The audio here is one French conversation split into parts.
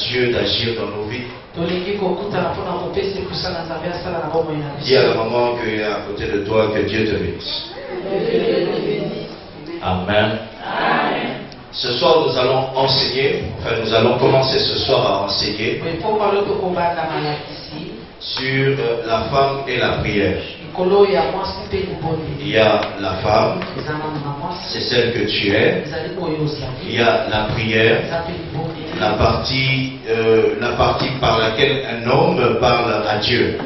Dieu d'agir dans nos vies. Dis à la maman qui est à côté de toi que Dieu te bénisse. Amen. Ce soir, nous allons enseigner, enfin nous allons commencer ce soir à enseigner sur la femme et la prière. Il y a la femme, c'est celle que tu es. Il y a la prière, la partie par laquelle un homme parle à Dieu.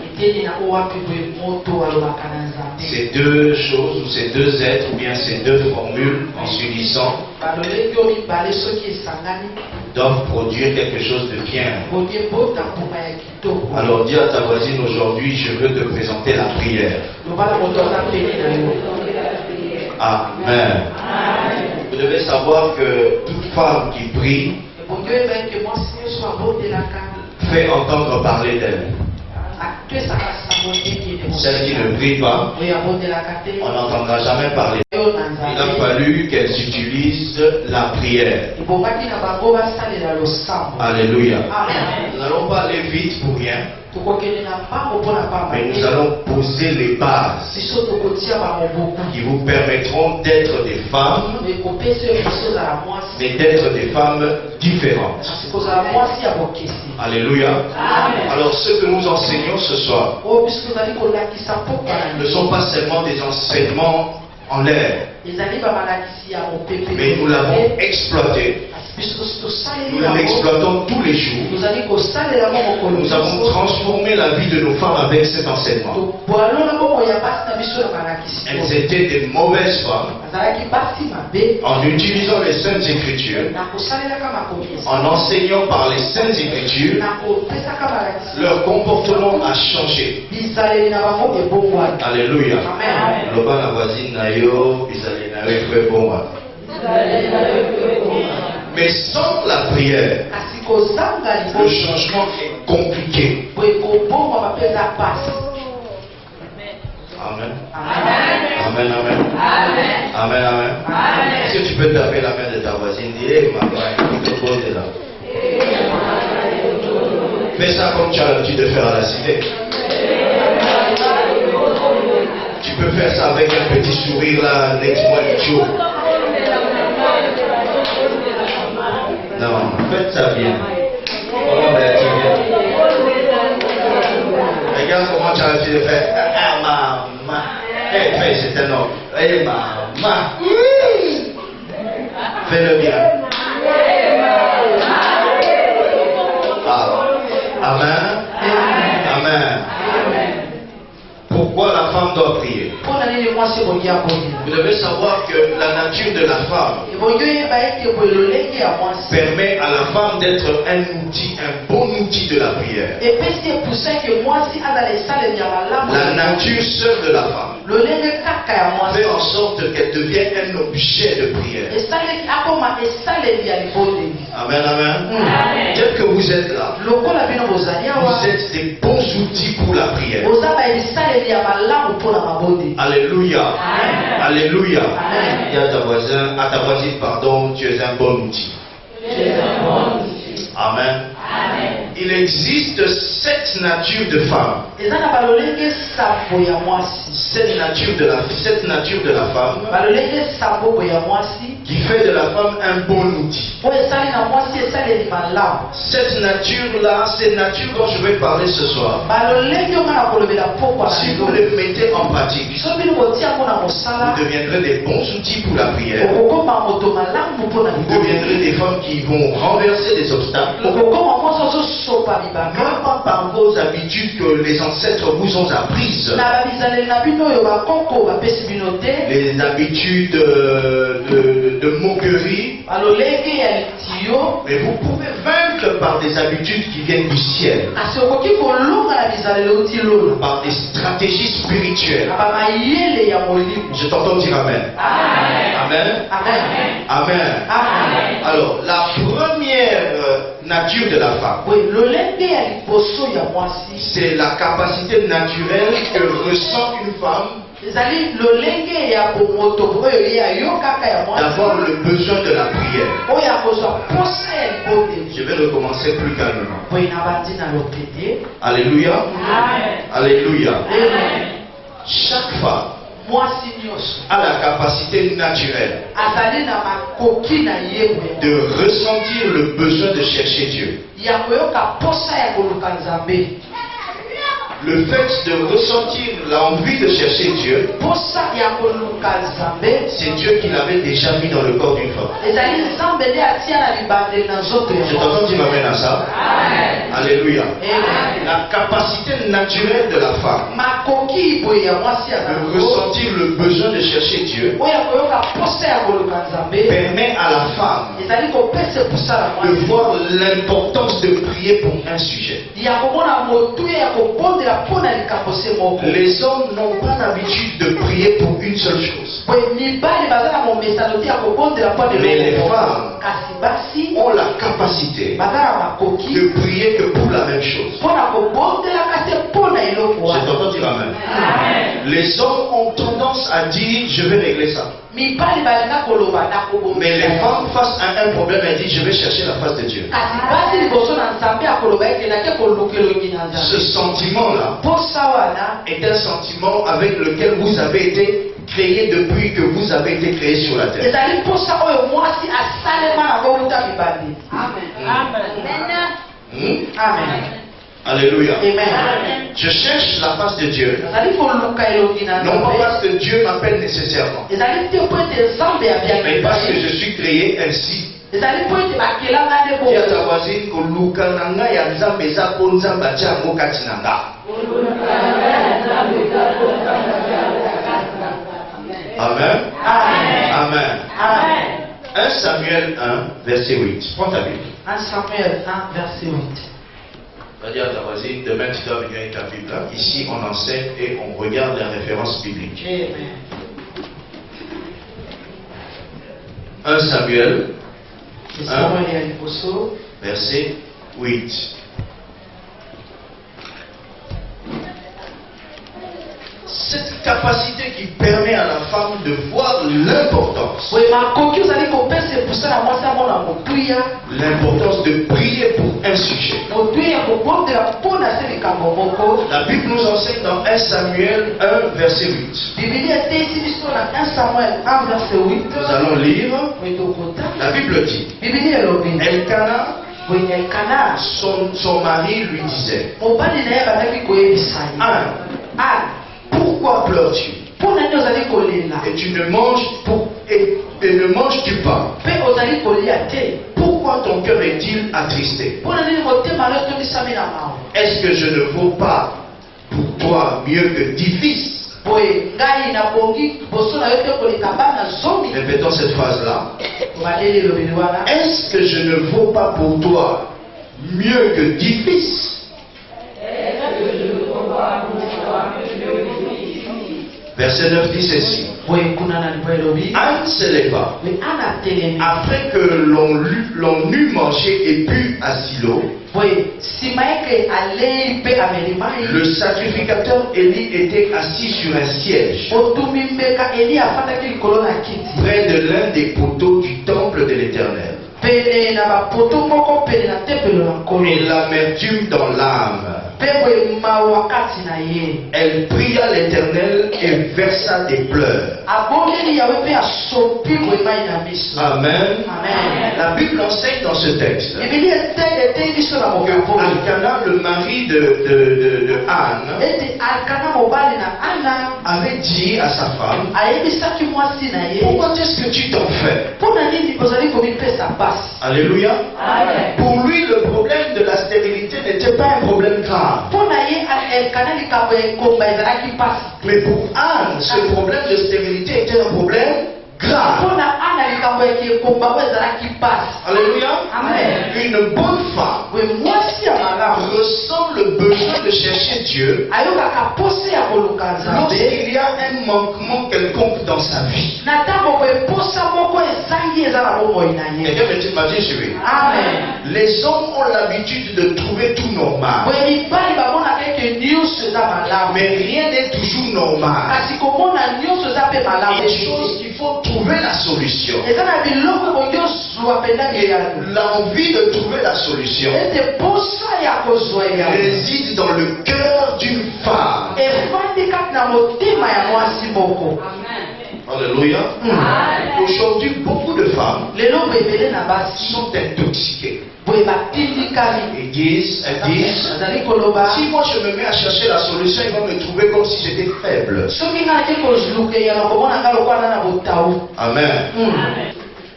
Ces deux choses, ou ces deux êtres, ou bien ces deux formules en s'unissant, doivent produire quelque chose de bien. Alors dis à ta voisine aujourd'hui, je veux te présenter la prière. Amen. Vous devez savoir que toute femme qui prie fait entendre parler d'elle. Celle qui ne prie pas, on n'entendra jamais parler. Il a fallu qu'elle utilise la prière. Alléluia. Nous n'allons pas aller vite pour rien, mais nous allons poser les bases qui vous permettront d'être des femmes, mais d'être des femmes différentes. Alléluia. Alors ce que nous enseignons ce soir ne sont pas seulement des enseignements en l'air, mais nous l'avons exploité. Nous l'exploitons tous les jours. Nous avons transformé la vie de nos femmes avec cet enseignement. Elles étaient des mauvaises femmes. En utilisant les Saintes Écritures, en enseignant par les Saintes Écritures, leur comportement a changé. Alléluia. Loba la voisine nayo, mais sans la prière, le changement est compliqué. Amen. Amen, amen. Amen, amen. Est-ce que tu peux taper la main de ta voisine? Dis, hey, maman, écoute là. Fais ça comme tu as l'habitude de faire à la cité. Tu peux faire ça avec un petit sourire là, next-moi du jour. Non, faites ça bien. Regarde comment tu as l'habitude de faire. Ah, maman. Fais, c'est un homme. Eh, maman. Fais-le bien. Ah. Amen. Amen. Pourquoi la femme doit prier? Vous devez savoir que la nature de la femme permet à la femme d'être un outil, un bon outil de la prière. La nature seule de la femme fait en sorte qu'elle devienne un objet de prière. Amen, amen. Tel que vous êtes là, vous êtes des bons outils pour la prière. Alléluia. Amen. Alléluia. Dis à ta voisine, pardon, tu es un bon outil. Amen. Amen. Il existe 7 natures de femmes. Cette nature de la femme qui fait de la femme un bon outil. Cette nature-là, cette nature dont je vais parler ce soir, si vous le mettez en pratique, vous deviendrez des bons outils pour la prière. Vous deviendrez des femmes qui vont renverser des obstacles, même pas par vos habitudes que les ancêtres vous ont apprises, les habitudes de moquerie, mais vous pouvez vaincre par des habitudes qui viennent du ciel, par des stratégies spirituelles. Je t'entends dire Amen. Amen. Amen. Amen. Amen. Alors, la première nature de la femme. C'est la capacité naturelle que ressent une femme d'avoir le besoin de la prière. Je vais recommencer plus calmement. Alléluia. Alléluia. Chaque femme a la capacité naturelle de ressentir le besoin de chercher Dieu. Le fait de ressentir l'envie de chercher Dieu, c'est Dieu qui l'avait déjà mis dans le corps d'une femme. Je t'entends dire amen à ça. Alléluia. La capacité naturelle de la femme de ressentir le besoin de chercher Dieu permet à la femme de voir l'importance de prier pour un sujet. Les hommes n'ont pas l'habitude de prier pour une seule chose. Mais les femmes ont la capacité de prier que pour la même chose. Je t'entends dire amen. Les hommes ont tendance à dire je vais régler ça. Mais les femmes face à un problème, elles disent je vais chercher la face de Dieu. Ce sentiment-là est un sentiment avec lequel vous avez été créé depuis que vous avez été créé sur la terre. Amen. Alléluia. Je cherche la face de Dieu. Non pas parce que Dieu m'appelle nécessairement, mais parce que je suis créé ainsi. Dis à ta voisine que Luka nanga ya nzambe za konza bacha mokati nanga. Amen. Amen. 1 Samuel 1 verset 8. Prends ta Bible. 1 Samuel 1 verset 8. Va dire à ta voisine, demain tu dois venir avec ta Bible. Ici on enseigne et on regarde les références bibliques. 1 Samuel 1 verset 8. Cette capacité qui permet à la femme de voir l'importance de prier pour un sujet. La Bible nous enseigne dans 1 Samuel 1 verset 8. Nous allons lire. La Bible dit, Elkana, son mari lui disait, pourquoi pleures-tu? Et tu ne manges et ne manges-tu pas? Pourquoi ton cœur est-il attristé? Est-ce que je ne vaux pas pour toi mieux que 10 fils? Répétons cette phrase-là. Est-ce que je ne vaux pas pour toi mieux que 10 fils? Verset 9 dit ceci. Anne se leva après que l'on eut mangé et bu à Silo. Le sacrificateur Élie était assis sur un siège près de l'un des poteaux du temple de l'Éternel. Et l'amertume dans l'âme. Elle pria l'Éternel et versa des pleurs. Amen. La Bible enseigne dans ce texte que Elkana, le mari de Anne, avait dit à sa femme, pourquoi est-ce que tu t'en fais? Alléluia. Pour lui, le problème de la stérilité n'était pas un problème grave. Mais pour Anne, ce problème de stérilité était un problème grave. Alléluia. Une bonne femme ressent le besoin de chercher Dieu lorsqu'il y a un manquement quelconque dans sa vie. Quelqu'un me dit, m'a dit, chérie. Les hommes ont l'habitude de trouver tout normal. Mais rien n'est toujours normal. Il y a des choses qu'il faut trouver la solution. L'envie de trouver la solution réside dans le cœur d'une femme. Alléluia. Aujourd'hui, beaucoup de femmes sont intoxiquées. Elles disent, si moi je me mets à chercher la solution, ils vont me trouver comme si j'étais faible. Amen.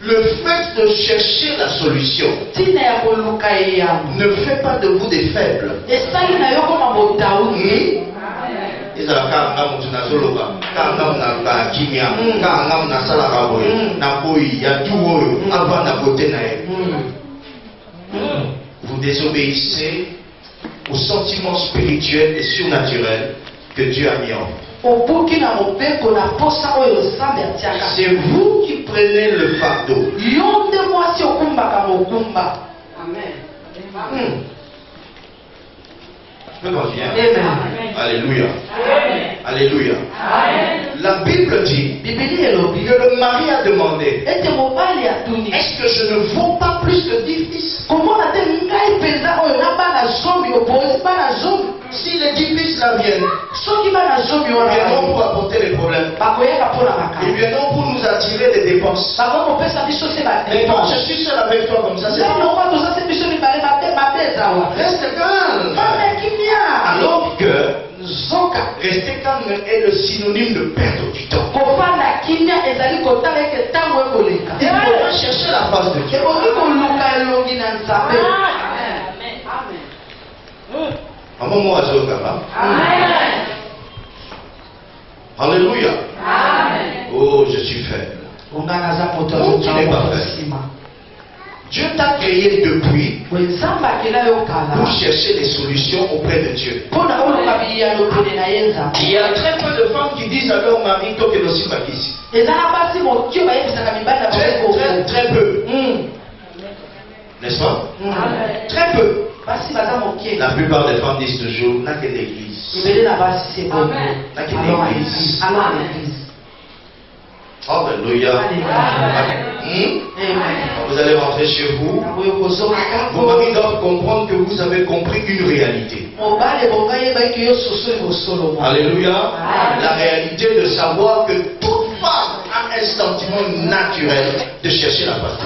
Le fait de chercher la solution ne fait pas de vous des faibles. Vous désobéissez aux sentiments spirituels et surnaturels que Dieu a mis en vous. C'est vous qui prenez le fardeau. Amen. Je peux continuer. Alléluia. Alléluia. La Bible dit que le mari a demandé, est-ce que je ne vaux pas plus que 10 fils? Si les 10 fils là viennent, ils viendront pour apporter les problèmes. Ils viendront pour nous attirer des dépenses. Mais quand je suis seul avec toi comme ça, c'est reste calme. Alors que rester calme est le synonyme de perdre du temps. Et on va chercher la face de Dieu. Alléluia. Oh, je suis faible. Non, tu n'es pas faible. Dieu t'a créé depuis pour chercher des solutions auprès de Dieu. Il y a très peu de femmes qui disent à leur mari que tu es aussi ici. Très peu. N'est-ce pas? Très peu. La plupart des femmes disent toujours, n'a que l'église. N'a que l'église. Alléluia. Vous allez rentrer chez vous. Vos maris doivent comprendre que vous avez compris une réalité. Alléluia. La réalité de savoir que toute femme a un sentiment naturel de chercher la face.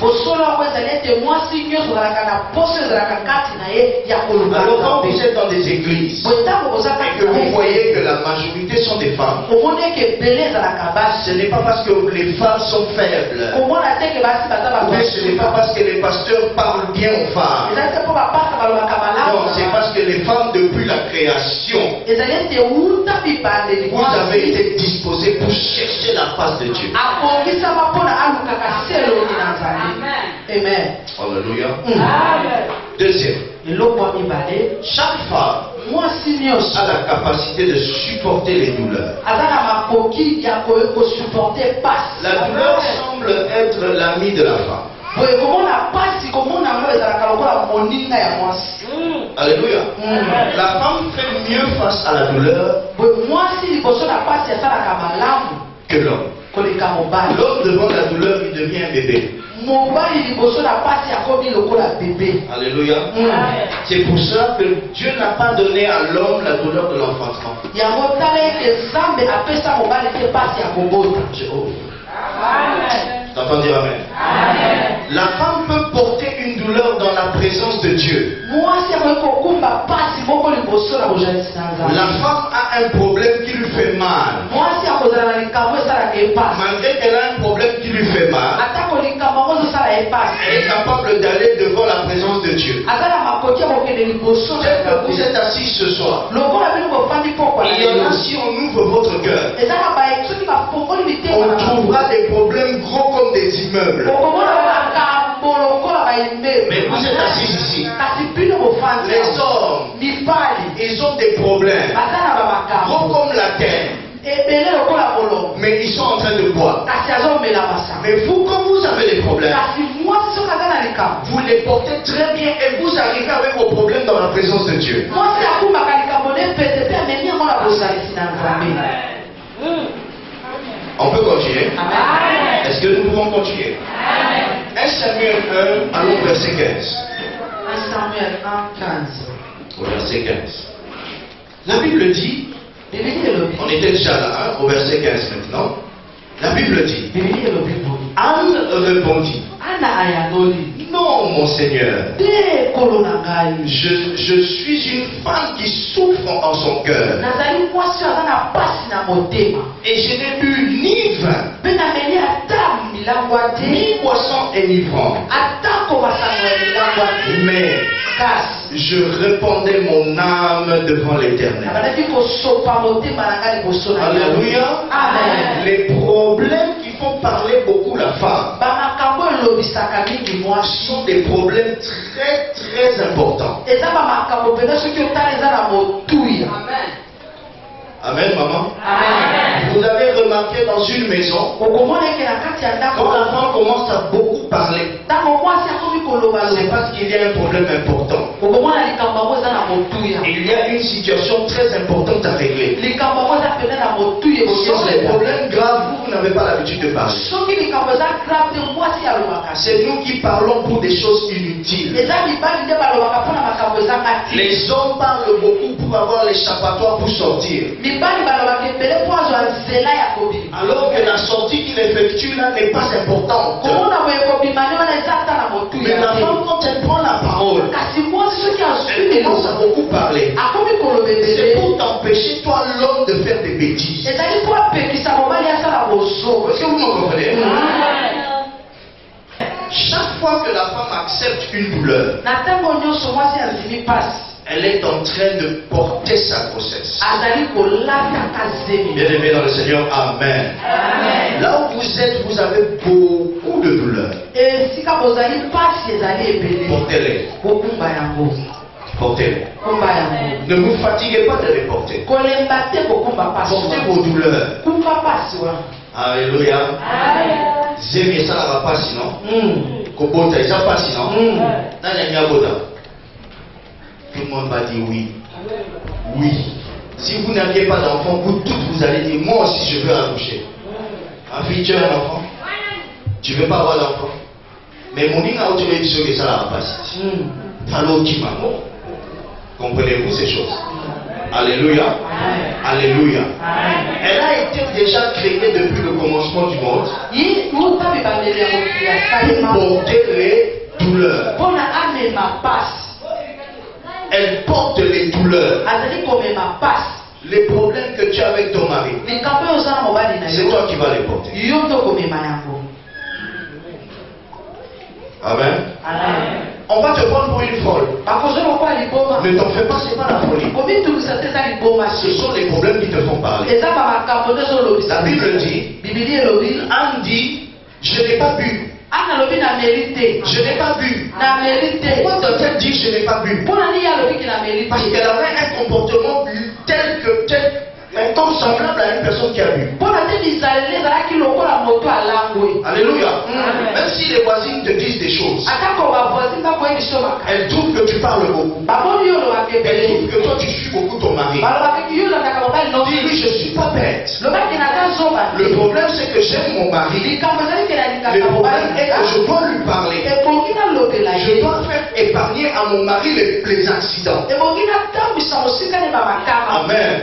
Alors quand vous êtes dans des églises et que vous voyez que la majorité sont des femmes, ce n'est pas parce que les femmes sont faibles. Ce n'est pas parce que les pasteurs parlent bien aux femmes. Non, c'est parce que les femmes depuis la création, vous avez été disposés pour chercher la face de Dieu. Amen. Alléluia. Deuxième, chaque femme a la capacité de supporter les douleurs. La douleur semble être l'ami de la femme. Alléluia. La femme fait mieux face à la douleur que l'homme. L'homme devant la douleur, il devient un bébé. Alléluia. C'est pour ça que Dieu n'a pas donné à l'homme la douleur de l'enfantement. T'entends dire amen? La femme peut porter une douleur dans la présence de Dieu. La femme a un problème qui lui fait mal. Malgré qu'elle a un problème qui lui fait mal, elle est capable d'aller devant la présence de Dieu. Peut-être que vous êtes assis ce soir. Il y en a, si on ouvre votre cœur, on trouvera des problèmes gros comme des immeubles. Mais vous êtes assis ici. Les hommes, ils ont des problèmes gros comme la terre. mais ils sont en train de boire. Mais vous, quand vous avez des problèmes, vous les portez très bien et vous arrivez avec vos problèmes dans la présence de Dieu. On peut continuer? Est-ce que nous pouvons continuer? 1 Samuel 1, allons au verset 15. 1 Samuel 1, 15. Au verset 15. La Bible dit, on était déjà là, hein, au verset 15 maintenant. La Bible dit, Anne répondit, non mon Seigneur, je suis une femme qui souffre en son cœur et je n'ai bu ni vin, ni boisson enivrante, mais je répandais mon âme devant l'Éternel. Alléluia. Amen. Les problèmes qui font parler beaucoup la femme sont des problèmes très très importants. Amen, maman. Amen. Vous avez remarqué dans une maison, quand l'enfant commence à beaucoup parler, c'est parce qu'il y a un problème important. Il y a une situation très importante à régler. Ce sont des problèmes graves, vous n'avez pas l'habitude de parler. C'est nous qui parlons pour des choses inutiles. Les hommes parlent beaucoup pour avoir l'échappatoire pour sortir. Alors que la sortie qu'il effectue là n'est pas importante. Mais la femme, quand elle prend la parole, elle commence à beaucoup parler. C'est pour t'empêcher, toi l'homme, de faire des bêtises. Est-ce que vous me comprenez? Chaque fois que la femme accepte une douleur, elle est en train de porter sa grossesse. Bien-aimés dans le Seigneur, Amen. Amen. Là où vous êtes, vous avez beaucoup de douleurs. Portez-les. Portez-les. Ne vous fatiguez pas de les porter. Portez vos douleurs. Alléluia. Zémi, ça ne va pas sinon. Kobota, ça pas sinon. Tout le monde va dire oui. Oui. Si vous n'aviez pas d'enfant, vous toutes vous allez dire moi aussi je veux accoucher. Ma fille, tu as un enfant? Tu ne veux pas avoir d'enfant? Mais mon ning a autorisé que ça la passe. Comprenez-vous ces choses? Alléluia. Alléluia. Elle a été déjà créée depuis le commencement du monde pour porter les douleurs. Elle porte les douleurs. Les problèmes que tu as avec ton mari, c'est toi qui vas les porter. Amen. On va te prendre pour une folle. Ne t'en fais pas, c'est pas la folie. Ce sont les problèmes qui te font parler. La Bible dit, Anne dit, je n'ai pas bu. Je n'ai pas bu. Pourquoi doit-elle dire je n'ai pas bu? Parce qu'elle avait un comportement tel que comme semblable à une personne qui a bu. Alléluia. Même si les voisines te disent des choses, elles trouvent que tu parles beaucoup. Elles trouvent que toi tu suis beaucoup ton mari. Dis-lui, je ne suis pas bête. Le problème c'est que j'aime mon mari. Le problème est que je dois lui parler. Je dois faire épargner à mon mari les accidents. Amen.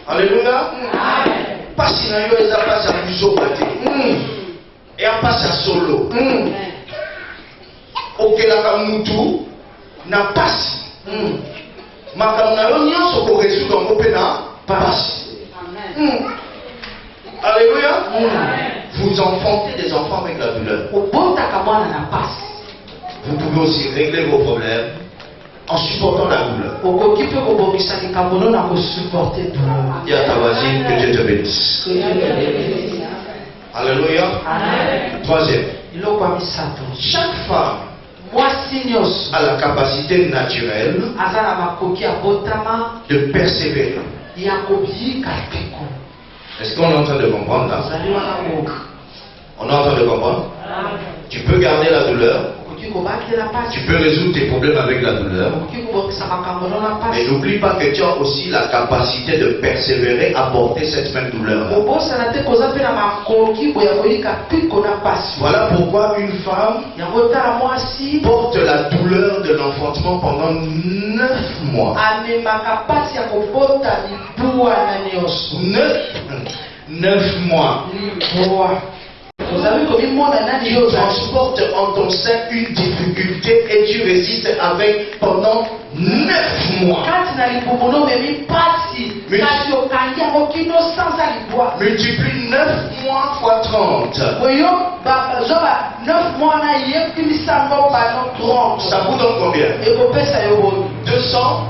Alléluia. Pas si elle passe à plusieurs côtés. Et elle passe à solo. Ok, la kamutu n'a pas. Ma kamunayonia se peut résoudre dans mon pénal. Pas. Alléluia. Vous enfantez des enfants avec la douleur. Vous pouvez aussi régler vos problèmes en supportant la douleur. Dis à ta voisine que Dieu te bénisse. Alléluia. Troisième. Chaque femme a la capacité naturelle de persévérer. Est-ce qu'on est en train de comprendre là? On est en train de comprendre? Tu peux garder la douleur. Tu peux résoudre tes problèmes avec la douleur. Mais n'oublie pas que tu as aussi la capacité de persévérer à porter cette même douleur. Voilà pourquoi une femme porte la douleur de l'enfantement pendant 9 mois. 9 mois. Tu transportes en ton sein une difficulté et tu résistes avec pendant 9 mois. Multiplie 9 mois fois 30. Ça vous donne combien? 200.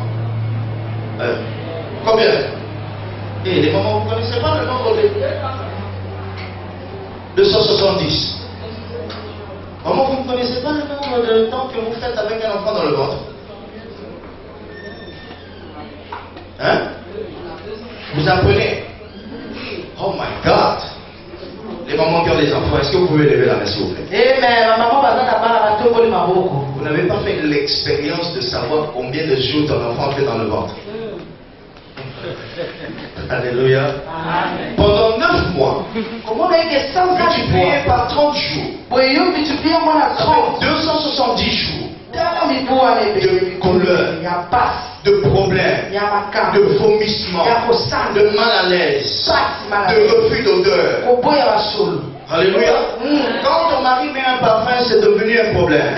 Combien? Et les mamans, vous ne connaissez pas le nombre de 270. Maman, vous ne connaissez pas le nombre de temps que vous faites avec un enfant dans le ventre? Hein? Vous apprenez? Oh my God! Les mamans qui ont des enfants, est-ce que vous pouvez lever la main s'il vous plaît? Vous n'avez pas fait l'expérience de savoir combien de jours ton enfant fait dans le ventre? Alléluia. Amen. Pendant 9 mois, multiplié par 30 jours, avec 270 jours de colère, de problèmes, de vomissements, de mal à l'aise, de refus d'odeur. Alléluia. Quand ton mari met un parfum, c'est devenu un problème.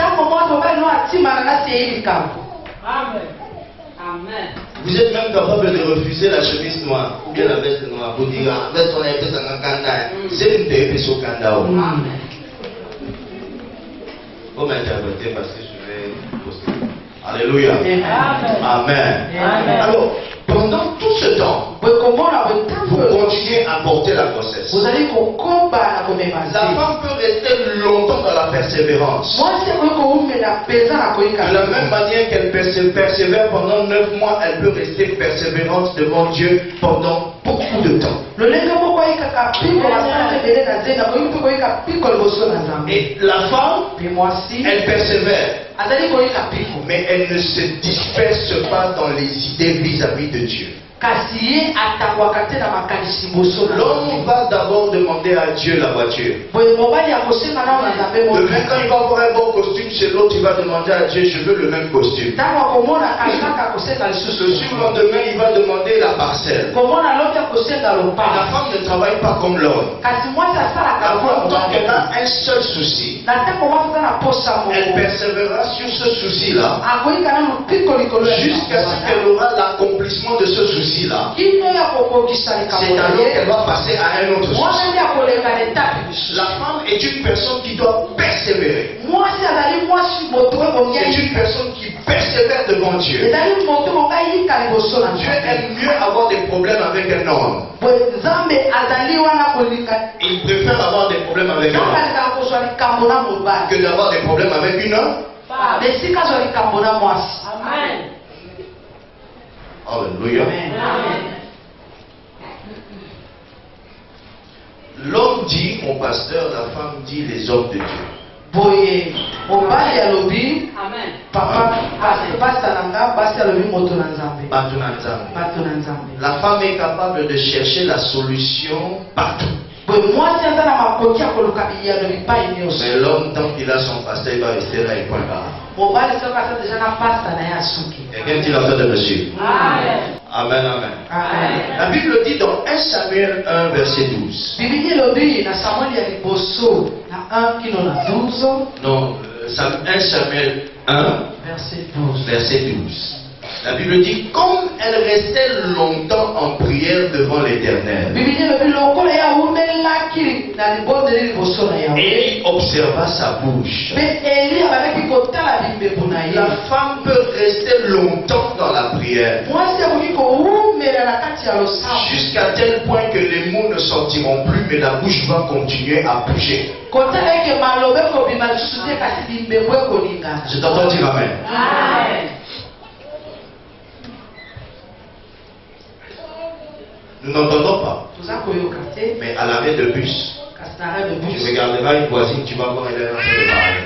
Amen. Vous êtes même capable de refuser la chemise noire ou bien la veste noire. Vous dire, veste on a été sans canada. C'est une télé sur canada. Vous m'interprétez parce que je vais poster. Alléluia. Amen. Amen. Alors, pendant tout ce temps, vous continuez à porter la grossesse. La femme peut rester longtemps dans la persévérance. De la même manière qu'elle persévère pendant 9 mois, elle peut rester persévérante devant Dieu pendant beaucoup de temps. Et la femme, elle persévère. Mais elle ne se disperse pas dans les idées vis-à-vis de Dieu. L'homme va d'abord demander à Dieu la voiture. Le même quand il va avoir un bon costume chez l'autre, il va demander à Dieu, je veux le même costume. Le surlendemain, il va demander la parcelle. La femme ne travaille pas comme l'homme. Tant qu'elle a un seul souci, elle persévérera sur ce souci-là jusqu'à ce qu'elle aura l'accomplissement de ce souci. C'est alors qu'elle va passer à un autre souci. La femme est une personne qui doit persévérer. C'est une personne qui persévère devant Dieu. Dieu aime mieux avoir des problèmes avec un homme. Il préfère avoir des problèmes avec un homme que d'avoir des problèmes avec une homme. Amen. Alléluia. L'homme dit, mon pasteur, la femme dit, les hommes de Dieu. La femme est capable de chercher la solution partout. Mais l'homme, tant qu'il a son pasteur, il va rester là et point barre. Quelqu'un dit l'entend de monsieur. Amen, amen. La Bible dit dans 1 Samuel 1, verset 12. Non, 1 Samuel 1, verset 12. La Bible dit, comme elle restait longtemps en prière devant l'Éternel, Élie observa sa bouche. La femme peut rester longtemps dans la prière jusqu'à tel point que les mots ne sortiront plus, mais la bouche va continuer à bouger. Je t'entends dire amen. Nous n'entendons pas. Mais à l'arrêt de bus, tu regarderas une voisine, tu vas voir elle est en train de parler.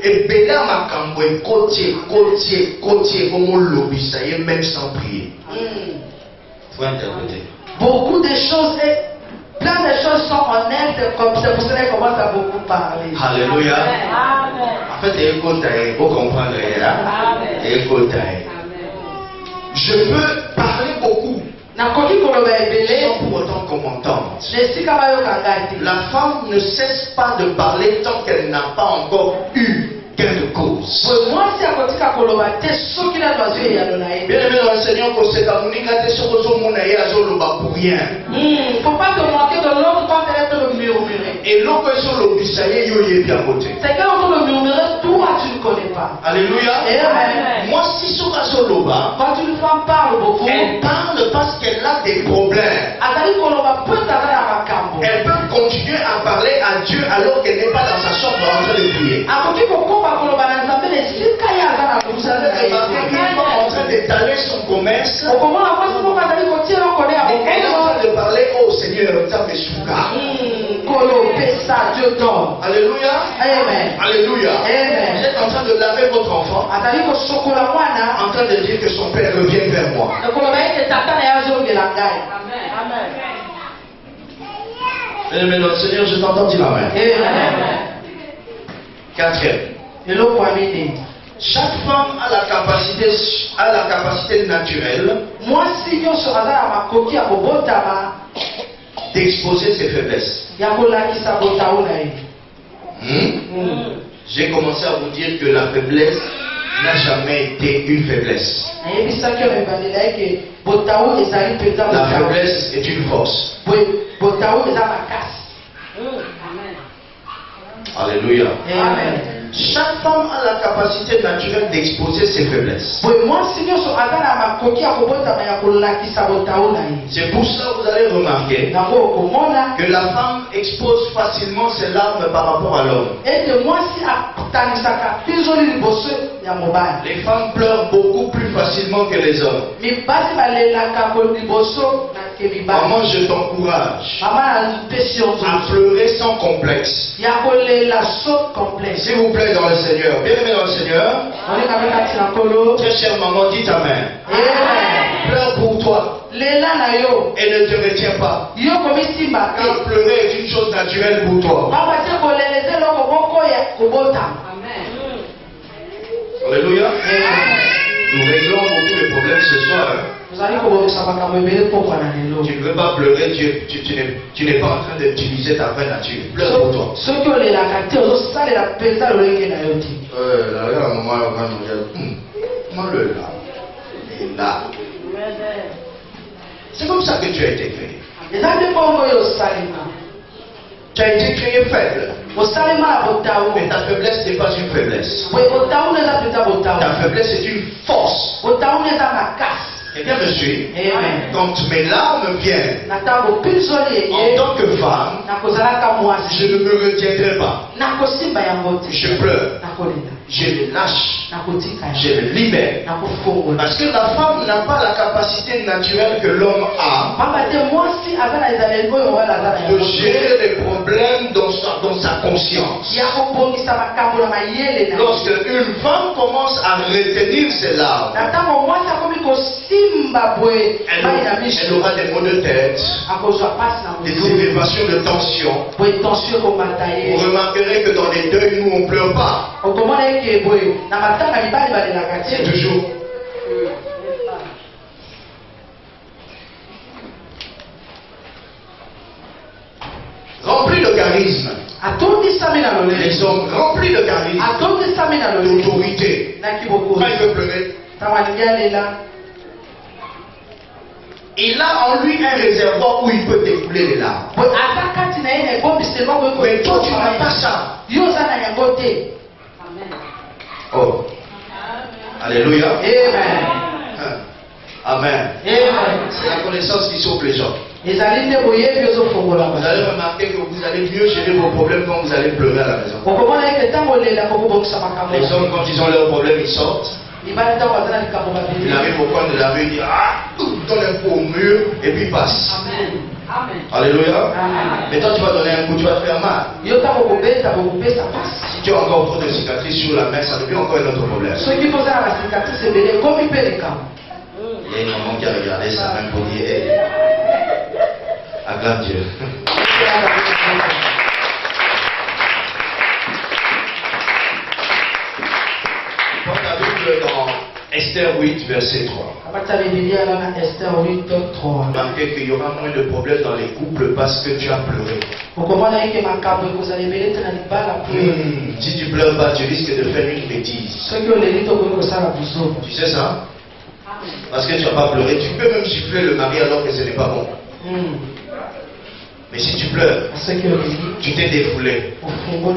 Et Béla Makambo est côtier, comme on lobby, ça y est, même sans prier. Il faut interpréter. Beaucoup de choses, plein de choses sont honnêtes, comme c'est pour cela qu'on commence à beaucoup parler. Alléluia. Amen. En fait, il faut comprendre. Je peux parler beaucoup. Sans pour autant qu'on m'entende. La femme ne cesse pas de parler tant qu'elle n'a pas encore eu gain de cause. Bien aimé dans le Seigneur, qu'on s'est communiqué sur le monde pour rien. Faut pas te moquer de l'autre quand elle est le murmurer. Et l'autre sur le bisaïe, il est bien à côté. C'est quand on le murmurer, toi tu ne connais pas. Alléluia. Amen. Moi, si sur la soloba, quand une femme parle beaucoup, elle parle parce qu'elle a des problèmes. Elle peut continuer à parler à Dieu alors qu'elle n'est pas dans sa chambre en train de prier. Vous avez remarqué qu'il est en train d'étaler son commerce. Elle est en train de parler au Seigneur, Alléluia. Amen. Alléluia. Amen. Vous êtes en train de laver votre enfant, en train de dire que son père revient vers moi. Mais notre Seigneur, je t'entends dire Amen. Quatrième. Chaque femme a la capacité naturelle d'exposer ses faiblesses. J'ai commencé à vous dire que la faiblesse n'a jamais été une faiblesse. La faiblesse est une force. Alléluia. Amen. Chaque femme a la capacité naturelle d'exposer ses faiblesses. C'est pour ça que vous allez remarquer que la femme expose facilement ses larmes par rapport à l'homme. Les femmes pleurent beaucoup plus facilement que les hommes. Maman, je t'encourage à pleurer sans complexe. S'il vous plaît, dans le Seigneur, bien aimé dans le Seigneur, très chère maman, dites Amen. Pleure pour toi et ne te retiens pas. Car pleurer est une chose naturelle pour toi. Alléluia. Nous réglons beaucoup de problèmes ce soir. Tu ne veux pas pleurer, tu n'es pas en train d'utiliser ta vraie nature. Pleure pour toi. C'est comme ça que tu as été créé. Tu as été créé faible. Mais ta faiblesse n'est pas une faiblesse. Ta faiblesse est une force. Quelqu'un me suit? Quand mes larmes viennent, en tant que femme, je ne me retiendrai pas. Je pleure. Je les lâche. Je les libère. Parce que la femme n'a pas la capacité naturelle que l'homme a de gérer les problèmes dans sa conscience. Lorsque une femme commence à retenir ses larmes, elle aura des maux de tête, des élévations de tension. Vous remarquerez que dans les deuils, nous on ne pleure pas. Toujours. Remplis de charisme. Les hommes remplis de charisme, d'autorité. Quand il veut pleurer, il a en lui un réservoir où il peut découler les larmes. Mais toi, tu n'as pas ça. Oh. Alléluia. Amen. C'est la connaissance qui sauve les gens. Vous allez remarquer que vous allez mieux gérer vos problèmes quand vous allez pleurer à la maison. Les hommes, quand ils ont leurs problèmes, ils sortent. Il arrive au coin de la rue, il dit donne un coup au mur et puis passe. Amen. Alléluia. Amen. Mais toi tu vas donner un coup, tu vas te faire mal. Yo ta ça passe. Si tu as encore trop de cicatrices sur la main, ça devient encore un autre problème. Ceux qui posent la cicatrice, c'est belé comme il peut les cas. Il y a une maman qui a regardé sa main pour dire hey, acclame Dieu. Prends ta Bible dans Esther 8, verset 3. Remarquez qu'il y aura moins de problèmes dans les couples parce que tu as pleuré. Si tu pleures pas, tu risques de faire une bêtise. Tu sais ça? Parce que tu n'as pas pleuré, tu peux même siffler le mari alors que ce n'est pas bon. Mais si tu pleures, tu t'es défoulé.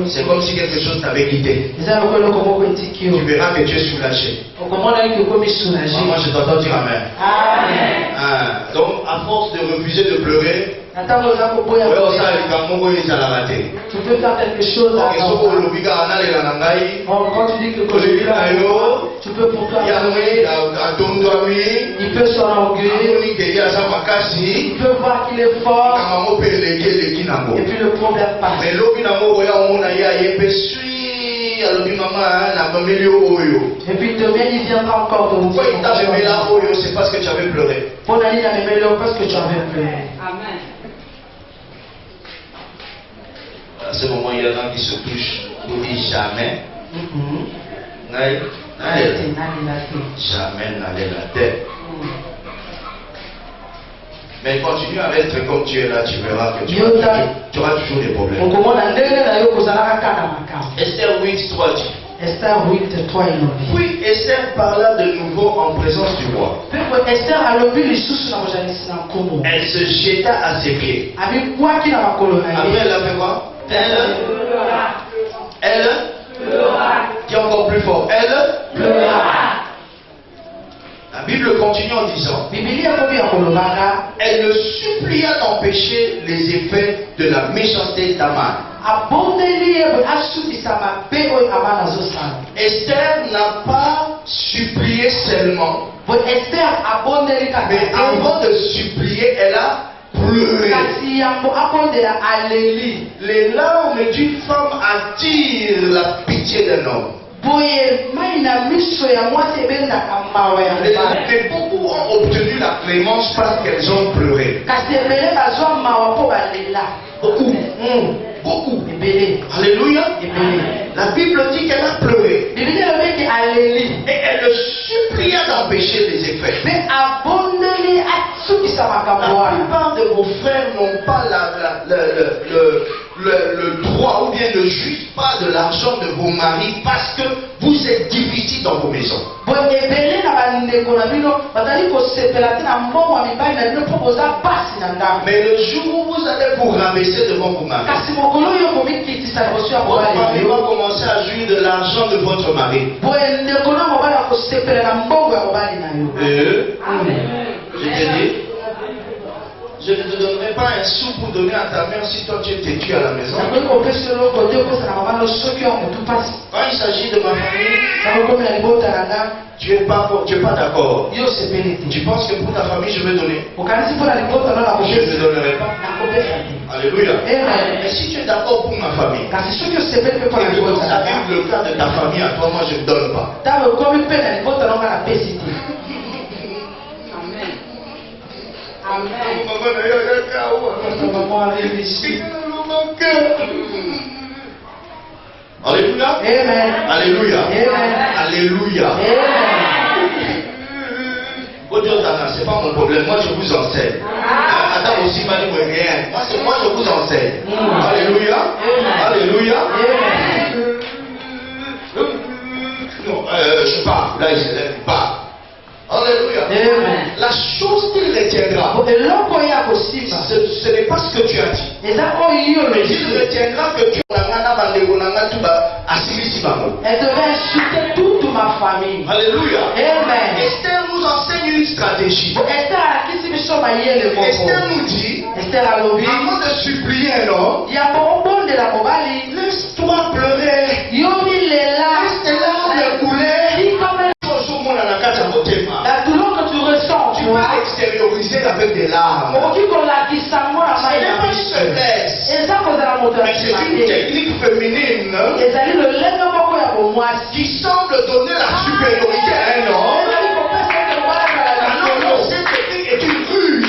C'est comme si quelque chose t'avait quitté. Tu verras que tu es soulagé. Moi je t'entends dire Amen. Donc à force de refuser de pleurer, tu peux faire quelque chose quand tu dis que tu peux pour toi. Il peut s'enorgueillir. Il peut voir qu'il est fort. Et puis le problème passe. Et puis demain il viendra encore te dire. Pourquoi il t'a mis là c'est parce que tu avais pleuré. Parce que tu avais pleuré. Amen. À ce moment, il y en a qui se touchent pour dire jamais. Jamais n'allez la tête. Mais continue à être comme tu es là, tu verras que tu auras toujours des problèmes. Esther 8, 3 dit. Esther 8, 3 Puis Esther parla de nouveau en présence du roi. Elle se jeta à ses pieds. Après elle a fait quoi? Elle qui est encore plus fort. Elle La Bible continue en disant, elle le supplia d'empêcher les effets de la méchanceté d'Aman. Esther n'a pas supplié seulement, mais avant de supplier, elle a pleuré. Les larmes d'une femme attirent la pitié d'un homme. Mais beaucoup ont obtenu la clémence parce qu'elles ont pleuré. Beaucoup. Beaucoup. Alléluia. La Bible dit qu'elle a pleuré. Et elle le supplia d'empêcher les effets. La plupart de vos frères n'ont pas le droit ou bien ne jugent pas de l'argent de vos maris parce que vous êtes difficile dans vos maisons. Mais le jour où vous allez vous rabaisser devant vos maris, votre mari va commencer à jouir de l'argent de votre mari. Je te dis, je ne te donnerai pas un sou pour donner à ta mère si toi tu es têtu à la maison. Quand il s'agit de ma famille, tu n'es pas d'accord. Tu penses que pour ta famille je vais donner? Je ne donnerai pas. Alléluia. Mais si tu es d'accord pour ma famille, et que ça arrive le cas de ta famille à toi, moi je ne donne pas. Alléluia. Alléluia. Alléluia. C'est pas mon problème, moi je vous enseigne. Attends aussi, moi je vous enseigne. Alléluia. Alléluia. Non, je pars. Là il se lève, il part. Alléluia. La chose qu'il retiendra, ce n'est pas ce que tu as dit. Mais il retiendra que tu elle devait insulter toute ma famille. Alléluia. Esther nous enseigne une stratégie. Esther nous dit, avant de supplier un homme, laisse-toi pleurer. Laisse tes larmes couler. La douleur que tu ressens, tu vas l'extérioriser avec des larmes. Ce n'est pas une faiblesse. Mais c'est une technique féminine qui semble donner la supériorité à un homme. Alors que cette technique est une ruse.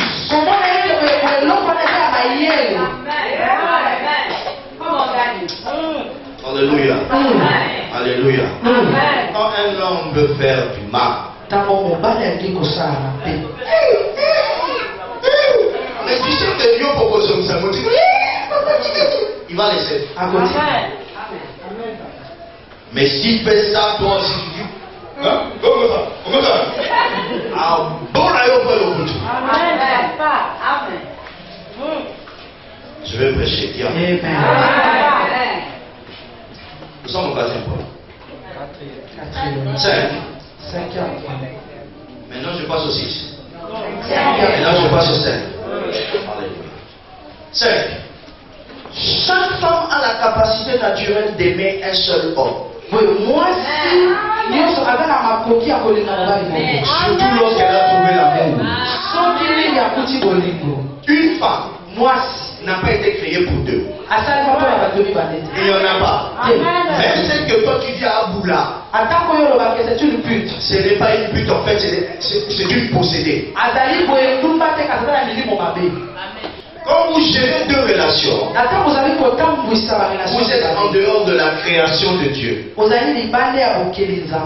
Alléluia. Alléluia. Quand un homme veut faire du mal, mais tu sais que Dieu propose comme ça, il va laisser. Mais s'il fait ça, toi aussi tu dis, hein? Comment ça? Ah bon, là, il va le bout. Je vais prêcher. Amen. Nous sommes au 4e point. 5. Maintenant je passe au 6. Maintenant je passe au 7. Alléluia. 5. Chaque femme a la capacité naturelle d'aimer un seul homme. Surtout lorsqu'elle a trouvé l'amour. Une femme n'a pas été créée pour deux. Il n'y en a pas. Même celle que toi tu dis à Aboula, ce n'est pas une pute en fait, c'est une possédée. Quand vous gérez deux relations, vous êtes en dehors de la création de Dieu.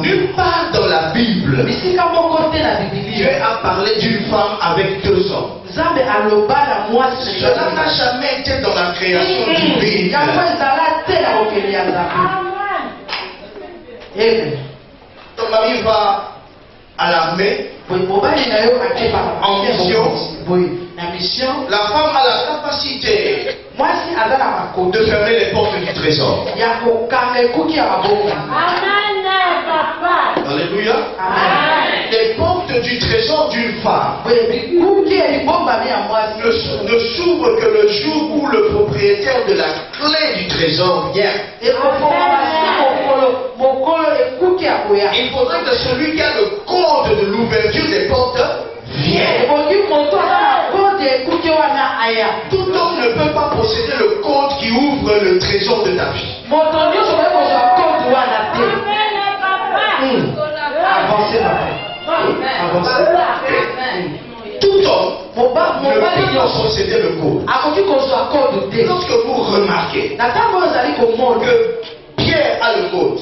Nulle part dans la Bible, Dieu a parlé d'une femme avec deux hommes. Cela n'a jamais été dans la création divine. Ton mari va à l'armée en mission. La femme a la capacité de fermer les portes du trésor. Alléluia. Les portes du trésor d'une femme ne s'ouvrent que le jour où le propriétaire de la clé du trésor vient. Il faudrait que celui qui a le code de l'ouverture des portes vienne. Tout homme ne peut pas posséder le code qui ouvre le trésor de ta vie. Tout homme ne peut pas posséder le code. Lorsque vous remarquez que Pierre a le code,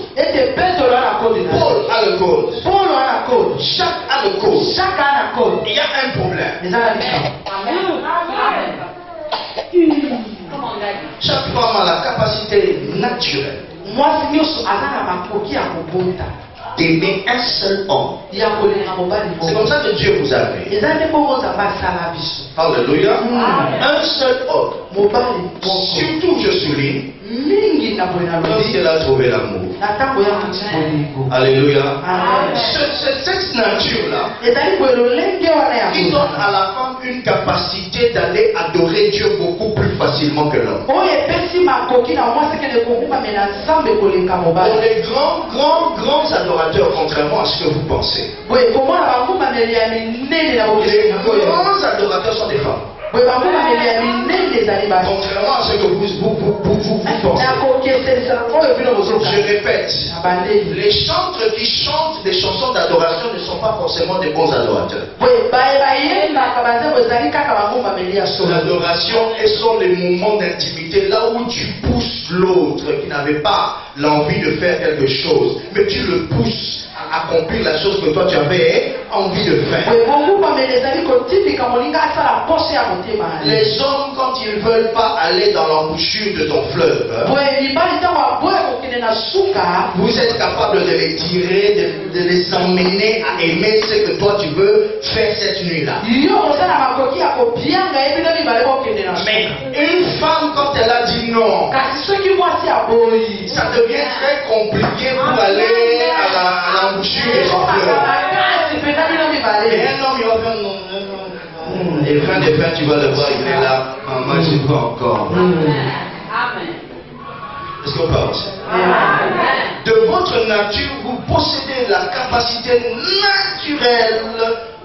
Paul a le code, Jacques a le code, il y a un problème. Chaque femme a la capacité naturelle d'aimer un seul homme. C'est comme ça que Dieu vous a fait. Alléluia. Un seul homme. Surtout, je souligne, lorsqu'elle a trouvé l'amour. Alléluia. Cette nature-là, qui donne à la femme une capacité d'aller adorer Dieu beaucoup plus facilement que l'homme. Pour les grands adorateurs, contrairement à ce que vous pensez, les grands adorateurs sont des femmes. Contrairement à ce que vous pensez. Je répète, les chantres qui chantent des chansons d'adoration ne sont pas forcément des bons adorateurs. L'adoration sont les moments d'intimité là où tu pousses l'autre qui n'avait pas l'envie de faire quelque chose, mais tu le pousses à accomplir la chose que toi tu avais envie de faire. Les hommes, quand ils ne veulent pas aller dans l'embouchure de ton fleuve, vous êtes capable de les tirer, de les emmener à aimer ce que toi tu veux faire cette nuit-là. Mais une femme, quand elle a dit non, ça devient très compliqué pour aller à l'embouchure de son fleuve. Et un homme, il va faire non. Et fin de fin, tu vas le voir, il est là. Maman, je pas encore. Est-ce qu'on peut avancer? De votre nature, vous possédez la capacité naturelle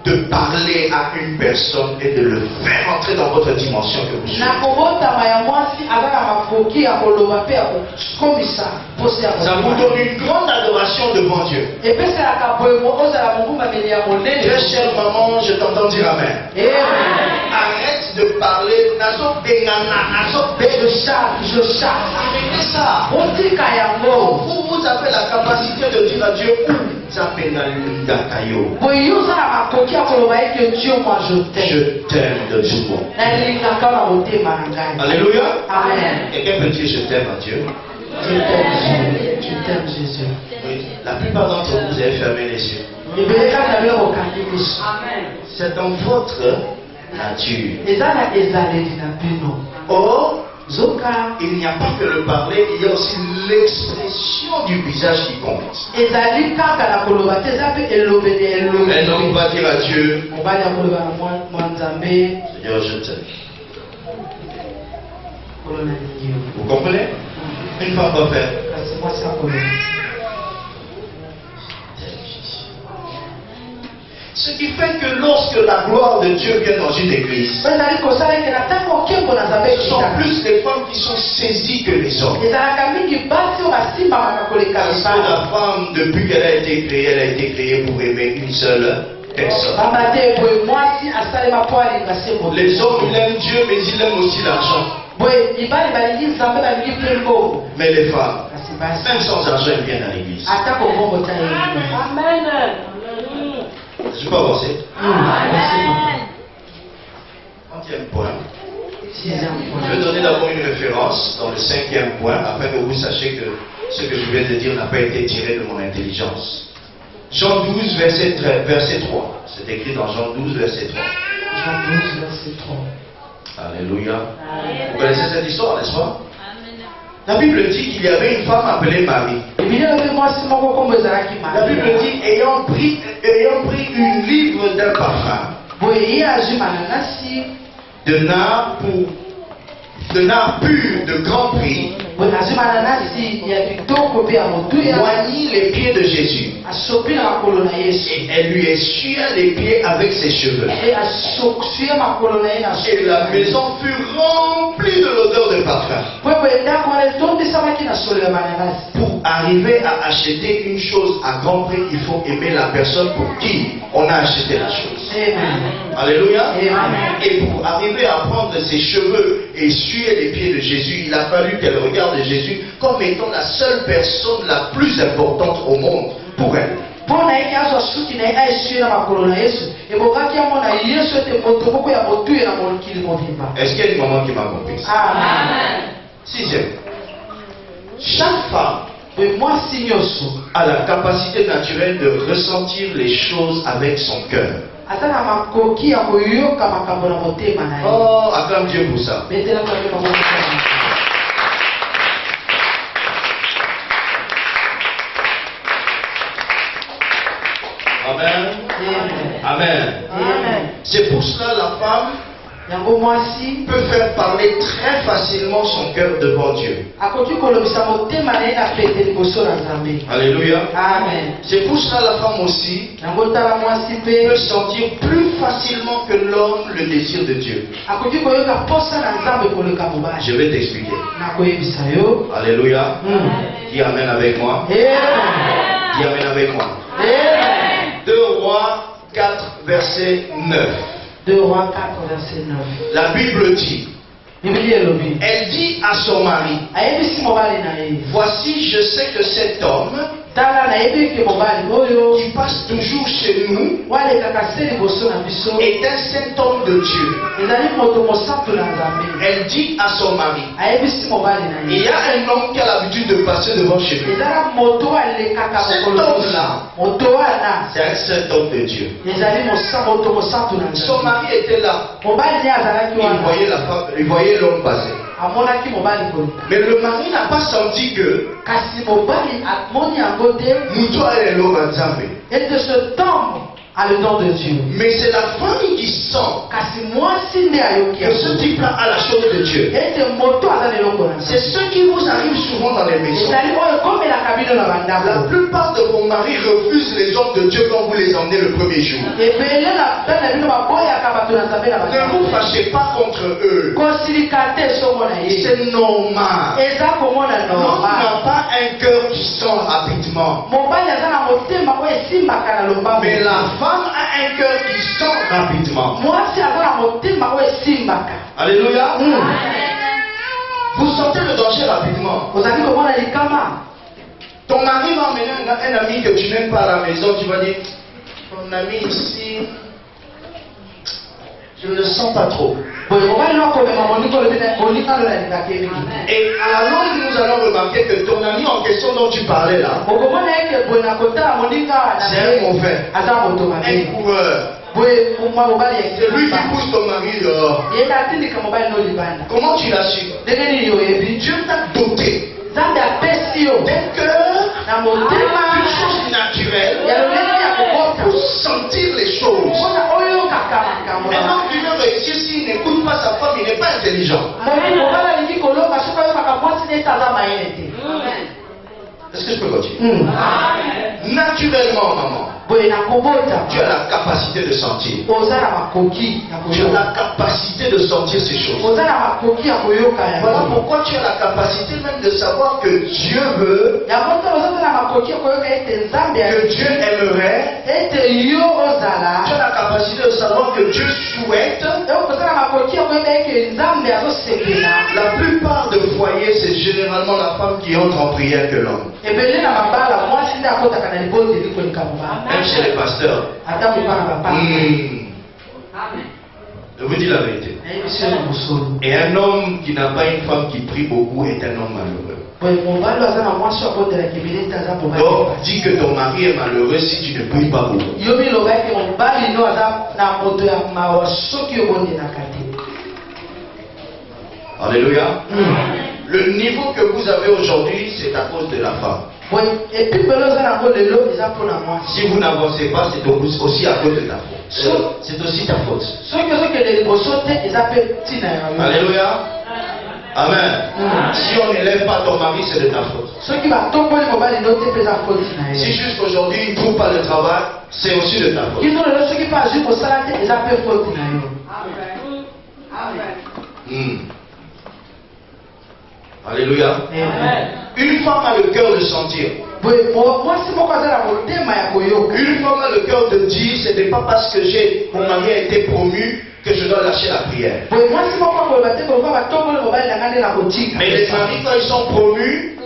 de parler à une personne et de le faire entrer dans votre dimension que vous souhaitez. Ça vous donne une grande adoration devant Dieu. Très chère maman, je t'entends dire Amen. Arrête de parler. Arrêtez ça. Vous avez la capacité de dire à Dieu où je t'aime de tout mon. Alléluia. Amen. Quelqu'un peut dire je t'aime à Dieu? Je t'aime Jésus. Je t'aime Jésus. Oui. La plupart d'entre vous, vous avez fermé les yeux. C'est dans votre nature. Or, il n'y a pas que le parler, il y a aussi l'expression du visage qui compte. Et donc, on va dire à Dieu, Seigneur, je t'aime. Vous comprenez? Une femme va faire. Ce qui fait que lorsque la gloire de Dieu vient dans une église, ce sont plus les femmes qui sont saisies que les hommes. Parce que la femme, depuis qu'elle a été créée pour aimer une seule personne. Les hommes, ils aiment Dieu, mais ils aiment aussi l'argent. Mais les femmes, même sans argent, elles viennent à l'église. Amen. Je peux avancer? Quatrième point. Je vais donner d'abord une référence dans le 5e point, afin que vous sachiez que ce que je viens de dire n'a pas été tiré de mon intelligence. Jean 12, verset 3. C'est écrit dans Jean 12, verset 3. Jean 12, verset 3. Alléluia. Vous connaissez cette histoire, n'est-ce pas? La Bible dit qu'il y avait une femme appelée Marie. La Bible dit ayant pris une livre d'un parfum de nard pur de grand prix, oignit les pieds de Jésus. Et elle lui essuya les pieds avec ses cheveux. Et la maison fut remplie de l'odeur de parfum. Pour arriver à acheter une chose à grand prix, il faut aimer la personne pour qui on a acheté la chose. Alléluia. Et pour arriver à prendre ses cheveux et essuyer les pieds de Jésus, il a fallu qu'elle regarde Jésus comme étant la seule personne la plus importante au monde pour elle. Est-ce qu'il y a une maman qui m'a compris? Amen. 6e. Chaque femme a la capacité naturelle de ressentir les choses avec son cœur. Oh, acclame Dieu pour ça. Amen. Amen. C'est pour cela la femme peut faire parler très facilement son cœur devant Dieu. Alléluia. C'est pour cela la femme aussi peut sentir plus facilement que l'homme le désir de Dieu. Je vais t'expliquer. Alléluia. Dis Amen avec moi. Dis Amen avec moi. 2 Rois 4, verset 9. 2 Rois 4, verset 9. La Bible dit, elle dit à son mari, voici, je sais que cet homme qui passe toujours chez nous est un saint homme de Dieu. Elle dit à son mari, il y a un homme qui a l'habitude de passer devant chez nous. Cet homme-là, c'est un saint homme de Dieu. Son mari était là. Il voyait l'homme passer. Mais le mari n'a pas senti que à le don de Dieu. Mais c'est la femme qui sent que ce type-là a la chose de Dieu. C'est ce qui vous arrive souvent dans les maisons. La plupart de vos maris refusent les hommes de Dieu quand vous les emmenez le premier jour. Ne vous fâchez pas contre eux. C'est normal. L'homme n'a pas un cœur qui sent rapidement. Mais la femme a un cœur qui sent rapidement. Alléluia. Vous sentez le danger rapidement. Ton mari va emmener un ami que tu n'aimes pas à la maison. Tu vas dire, ton ami ici, je ne le sens pas trop. Et à la longue, nous allons remarquer que ton ami en question dont tu parlais là, c'est un mauvais, un coureur. C'est lui qui pousse ton mari dehors. Comment tu l'as su? Dieu t'a doté d'un cœur, d'une chose naturelle pour sentir les choses. Un homme qui veut réussir, s'il n'écoute pas sa femme, il n'est pas intelligent. Est-ce que je peux continuer? Naturellement, maman, tu as la capacité de sentir. Tu as la capacité de sentir ces choses. Voilà pourquoi tu as la capacité même de savoir que Dieu veut, que Dieu aimerait. Tu as la capacité de savoir que Dieu souhaite. La plupart des foyers, c'est généralement la femme qui entre en prière que l'homme. Même chez les pasteurs. Je vous dis la vérité. Et un homme qui n'a pas une femme qui prie beaucoup est un homme malheureux. Donc, dis que ton mari est malheureux si tu ne pries pas beaucoup. Alléluia. Le niveau que vous avez aujourd'hui, c'est à cause de la femme. Si vous n'avancez pas, c'est aussi à cause de ta faute. C'est aussi ta faute. Alléluia. Amen. Si on n'élève pas ton mari, c'est de ta faute. Si jusqu'aujourd'hui il ne trouve pas le travail, c'est aussi de ta faute. Alléluia. Une femme a le cœur de sentir. Une femme a le cœur de dire, ce n'est pas parce que mon mari a été promu que je dois lâcher la prière. Mais les maris, quand ils sont promus,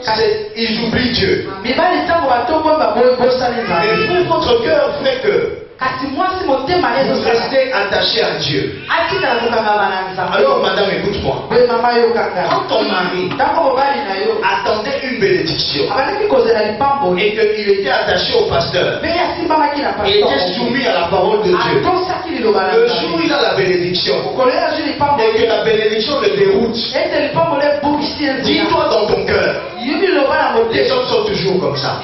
ils oublient Dieu. Mais vous, votre cœur fait que vous restez attaché à Dieu. Alors madame, écoute-moi. Quand ton mari attendait une bénédiction et qu'il était attaché au pasteur, il était soumis à la parole de Dieu, le jour où il a la bénédiction et que la bénédiction le déroute, dis-toi dans ton cœur, les hommes sont toujours comme ça.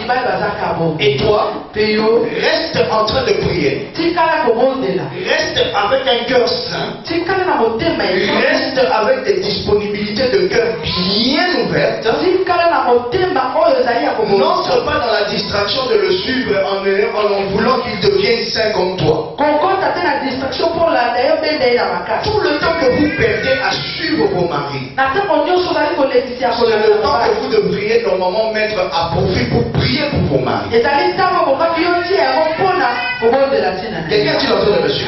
Et toi, reste en train de prier. Reste avec un cœur saint. Reste avec des disponibilités de cœur bien ouvertes. N'entre pas dans la distraction de le suivre en voulant qu'il devienne saint comme toi. Tout le temps que vous perdez à suivre vos maris, c'est le temps que vous devriez normalement mettre à profit pour prier pour vos maris. Quelqu'un dit l'entrée de monsieur.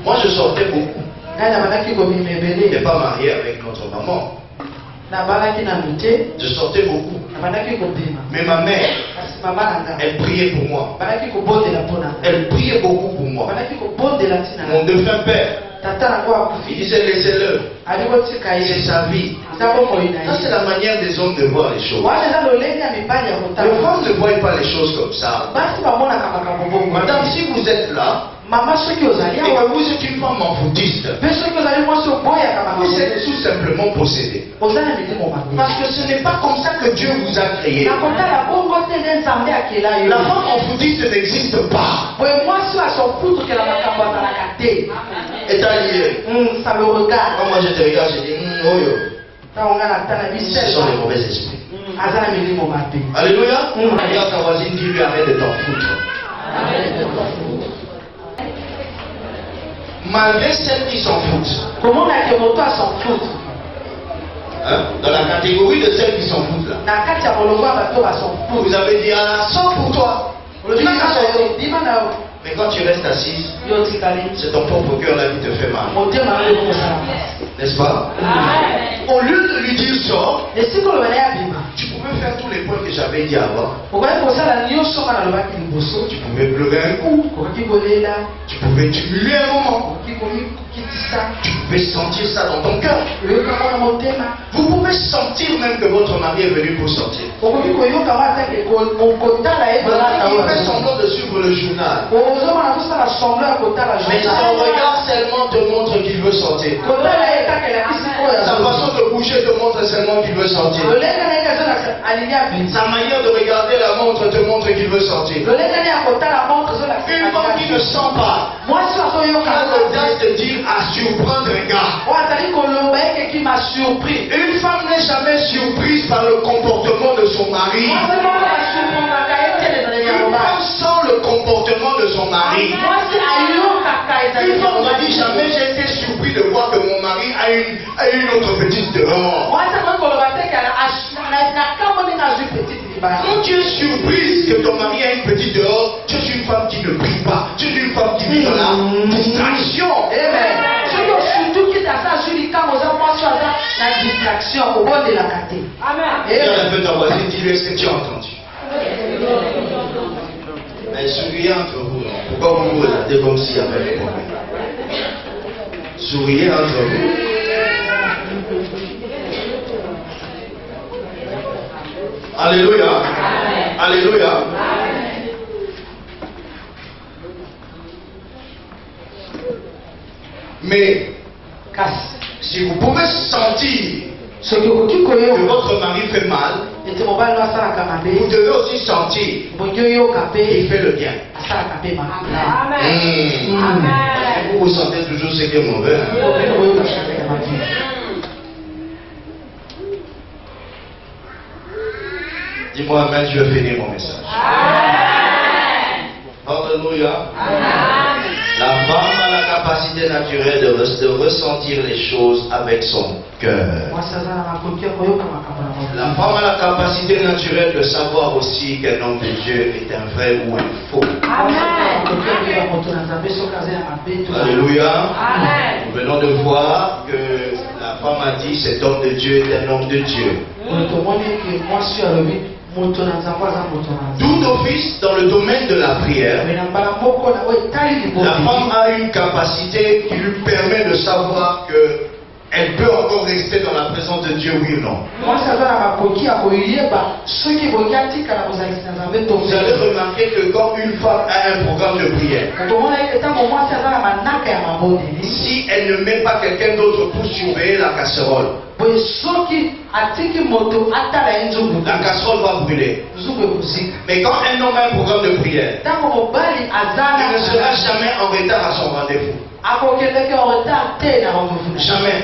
Moi je sortais beaucoup. Je n'étais pas marié avec notre maman. Je sortais beaucoup. Mais ma mère, elle priait pour moi. Elle priait beaucoup pour moi. Mon défunt père, il disait laissez-le. C'est sa vie. Ça c'est la manière des hommes de voir les choses. Les femmes ne voient pas les choses comme ça. Madame, si vous êtes là, que vous êtes une femme envoûtiste, vous êtes tout simplement possédé. Parce que ce n'est pas comme ça que Dieu vous a créé. La femme envoûtiste n'existe pas. Et t'as lié. Ça me regarde. Quand moi je te regarde, je dis, oh yo. Ce sont les mauvais esprits. Alléluia. Regarde ta voisine, dis-lui arrête de t'en foutre. Malgré celles qui s'en foutent. Comment la Kémoto s'en fout? Dans la catégorie de celles qui s'en foutent là. Vous avez dit, ah, sors pour toi. Mais quand tu restes assise, c'est ton propre cœur là qui te fait mal. N'est-ce pas? Au lieu de lui dire sors, tu pouvais faire tous les points que j'avais dit avant. Tu pouvais pleurer un coup. Tu pouvais tumuler un moment. Tu pouvais sentir ça dans ton cœur. Vous pouvez sentir même que votre mari est venu pour sortir. Il fait semblant de suivre le journal. Mais son regard seulement te montre qu'il veut sortir. Sa façon de bouger te montre seulement qu'il veut sortir. Sa manière de regarder la montre te montre qu'il veut sortir. Une femme qui ne sent pas, a l'audace de dire à surprendre un gars. Une femme n'est jamais surprise par le comportement de son mari. Une femme sent le comportement de son mari. Une femme ne dit jamais j'ai été surpris de voir que mon mari a une autre petite dehors. Quand tu es surprise que ton mari a une petite dehors, tu es une femme qui ne prie pas. Tu es une femme qui vit dans la distraction. Regarde un peu ta voisine, dis-lui est-ce que tu as entendu? Mais souriez entre vous. Pourquoi vous vous regardez comme s'il y avait un problème? Souriez entre vous. Alléluia. Amen. Alléluia. Amen. Mais si vous pouvez sentir que votre mari fait mal, vous devez aussi sentir qu'il fait le bien. Amen. Vous vous sentez toujours ce qui est mauvais. Dis-moi amen, je vais finir mon message. Amen. Alléluia. La femme a la capacité naturelle de ressentir les choses avec son cœur. La femme a la capacité naturelle de savoir aussi qu'un homme de Dieu est un vrai ou un faux. Amen. Alléluia. Amen. Nous venons de voir que la femme a dit cet homme de Dieu est un homme de Dieu. Tout d'office dans le domaine de la prière, la femme a une capacité qui lui permet de savoir que elle peut encore rester dans la présence de Dieu, oui ou non. Vous allez remarquer que quand une femme a un programme de prière, si elle ne met pas quelqu'un d'autre pour surveiller la casserole, la casserole va brûler. Mais quand un homme a un programme de prière, il ne sera jamais en retard à son rendez-vous. Jamais.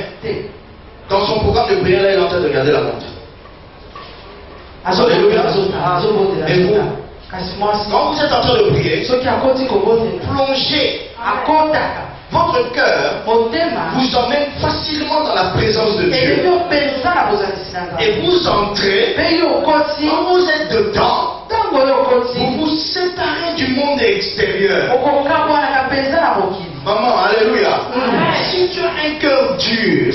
Dans son programme de prière, là, il est en train de regarder la montre. Alléluia. Et vous, quand vous êtes en train de prier, plongez. Votre cœur vous emmène facilement dans la présence de Dieu. Et vous entrez, quand vous êtes dedans, vous vous séparez du monde extérieur. Maman, alléluia. Si tu as un cœur dur,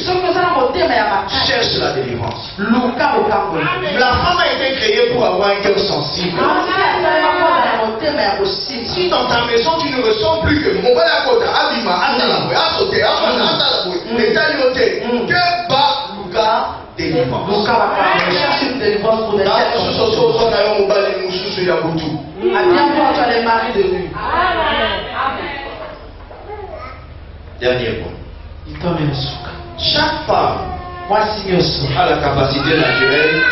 cherche la délivrance. La femme a été créée pour avoir un cœur sensible. Si dans ta maison tu ne ressens plus que mon balakota, abima, atalaboué, asoté, atalaboué, étalioté, que bas, Luka, délivrance. Dernier point. Chaque femme a la capacité naturelle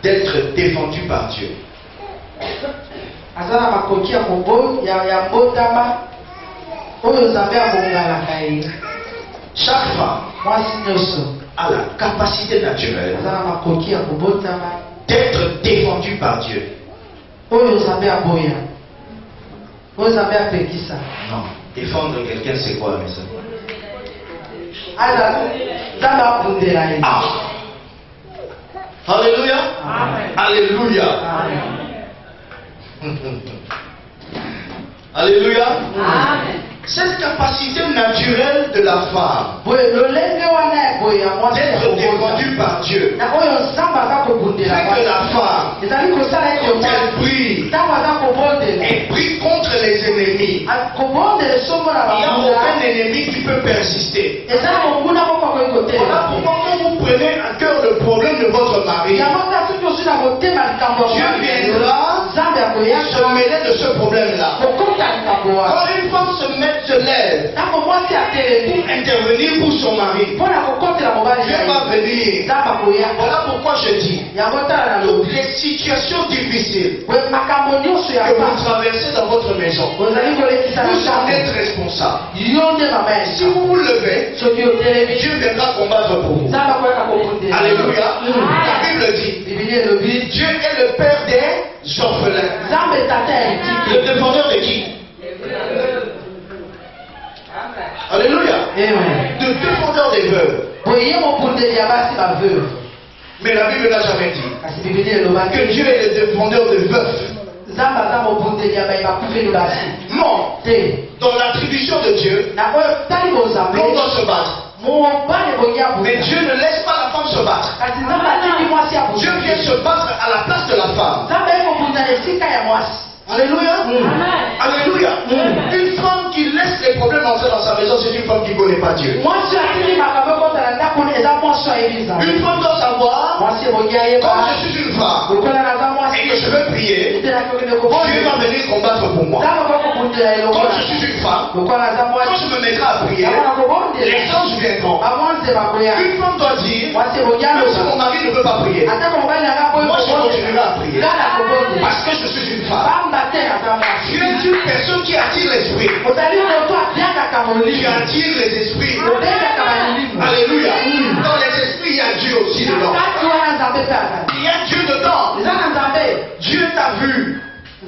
d'être défendue par Dieu. Chaque femme a la capacité naturelle d'être défendue par Dieu. Non, défendre quelqu'un, c'est quoi, mes amis? Ah. Alléluia. Amen. Alléluia. Alléluia. Amen. Cette capacité naturelle de la femme d'être défendue par Dieu fait que la femme, quand elle prie, elle prie contre les ennemis. Il n'y a aucun ennemi qui peut persister. Voilà pourquoi quand vous prenez à cœur le problème de votre mari, Dieu viendra se mêler de ce problème-là. Quand une femme se lève pour intervenir pour son mari, Dieu va venir. Voilà pourquoi je dis, toutes les situations difficiles que vous traversez dans votre maison, vous en êtes responsable. Si vous vous levez, Dieu viendra combattre pour vous. Alléluia. La Bible dit, Dieu est le père des orphelins. Le défendeur de qui? Alléluia. Le défendeur des veuves. Mais la Bible n'a jamais dit que Dieu est le défendeur des veufs. Non. Dans l'attribution de Dieu, l'homme doit se battre. Mais Dieu ne laisse pas la femme se battre. Dieu vient se battre à la place de la femme. Alléluia. Alléluia. Une femme qui laisse les problèmes entrer dans sa maison, c'est une femme qui ne connaît pas Dieu. Une femme doit savoir, quand je suis une femme et que je veux prier, Dieu va venir combattre pour moi. Quand je suis une femme, quand je me mettrai à prier, les anges viendront. Une femme doit dire, même si mon mari ne veut pas prier, moi je continuerai à prier. Parce que je suis une femme. Tu es une personne qui attire l'esprit. Tu attires les esprits. Alléluia. Dans les esprits, il y a Dieu aussi dedans. Il y a Dieu dedans. Dieu t'a vu.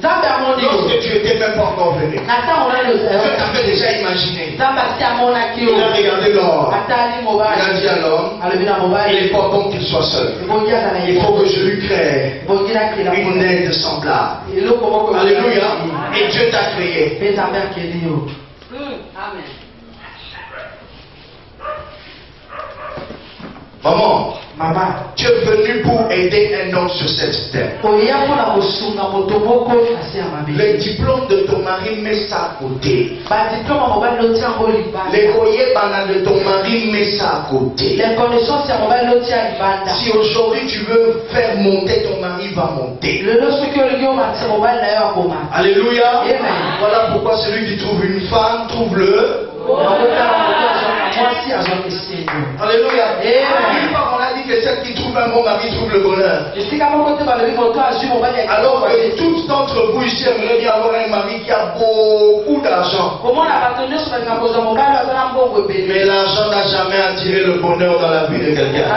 Lorsque tu n'étais même pas encore venu. Dieu t'avait déjà imaginé. Il a regardé l'homme. Il a dit à l'homme, il n'est pas bon qu'il soit seul. Il faut que je lui crée une aide semblable. Alléluia. Et Dieu t'a créé. Amen. Maman, tu es venu pour aider un homme sur cette terre. Le diplôme de ton mari, mets ça à côté. Les courriers de ton mari, mets ça à côté. Si aujourd'hui tu veux faire monter ton mari, va monter. Alléluia. Voilà pourquoi celui qui trouve une femme trouve le. Alléluia. Une fois on a dit que celle qui trouve un bon mari trouve le bonheur. Alors que tous d'entre vous ici aimeraient bien avoir un mari qui a beaucoup d'argent. Mais l'argent n'a jamais attiré le bonheur dans la vie de quelqu'un.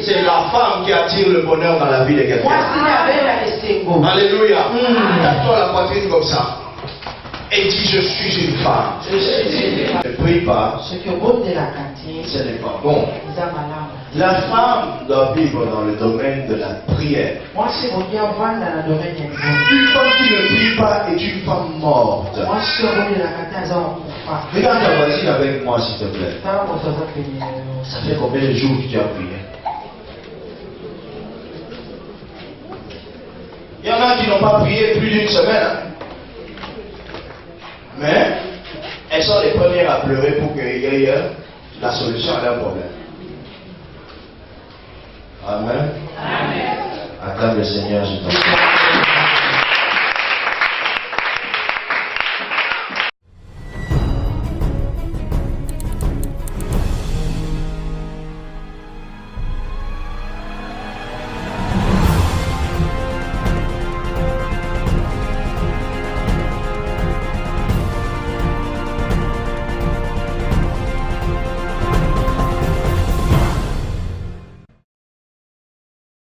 C'est la femme qui attire le bonheur dans la vie de quelqu'un. Alléluia. Tape-toi la poitrine comme ça. Et dis, je suis une femme. Ne prie pas. Ce n'est pas bon. La femme doit vivre dans le domaine de la prière. Une femme qui ne prie pas est une femme morte. Regarde ta voisine avec moi, s'il te plaît. Ça fait combien de jours que tu as prié? Il y en a qui n'ont pas prié plus d'une semaine. Mais elles sont les premières à pleurer pour qu'il y ait la solution à leur problème. Amen. Amen. Acclame le Seigneur, je t'en prie.